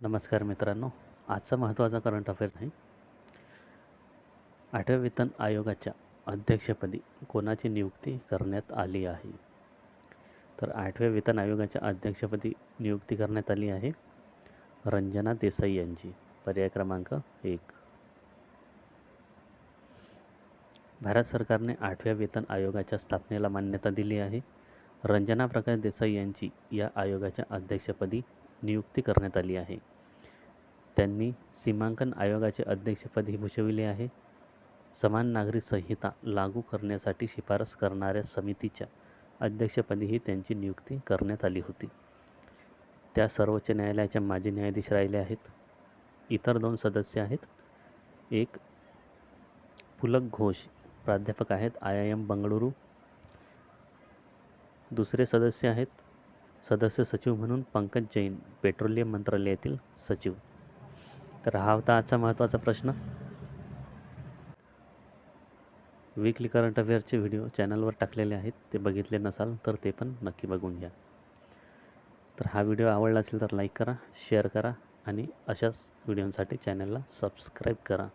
नमस्कार मित्रांनो, आजचा महत्त्वाचा करंट अफेअर्स आहे. 8व्या वेतन आयोगाच्या अध्यक्षपदी कोणाची नियुक्ती करण्यात आली आहे? तर 8व्या वेतन आयोगाच्या अध्यक्षपदी नियुक्ती करण्यात आली आहे रंजना देसाई यांची. पर्याय क्रमांक 1. भारत सरकारने 8व्या वेतन आयोगाच्या स्थापनेला मान्यता दिली आहे. रंजना प्रकाश देसाई यांची या आयोगाच्या अध्यक्षपदी नियुक्ती करण्यात आली आहे. त्यांनी सीमांकन आयोगाचे अध्यक्षपदही भूषविले आहे. समान नागरी संहिता लागू करण्यासाठी शिफारस करणाऱ्या समितीच्या अध्यक्षपदीही त्यांची नियुक्ती करण्यात आली होती. त्या सर्वोच्च न्यायालयाच्या माजी न्यायाधीश राहिले आहेत. इतर 2 सदस्य आहेत. एक पुलक घोष, प्राध्यापक आहेत IIM बंगळुरू. दुसरे सदस्य आहेत सदस्य सचिव म्हणून पंकज जैन, पेट्रोलियम मंत्रालयातील सचिव. तर हा होता आजचा महत्त्वाचा प्रश्न. वीकली करंट अफेअर्सचे व्हिडिओ चॅनलवर टाकलेले आहेत. ते बघितले नसाल तर ते पण नक्की बघून घ्या. तर हा व्हिडिओ आवडला असेल तर लाईक करा, शेअर करा आणि अशाच व्हिडिओंसाठी चॅनलला सबस्क्राईब करा.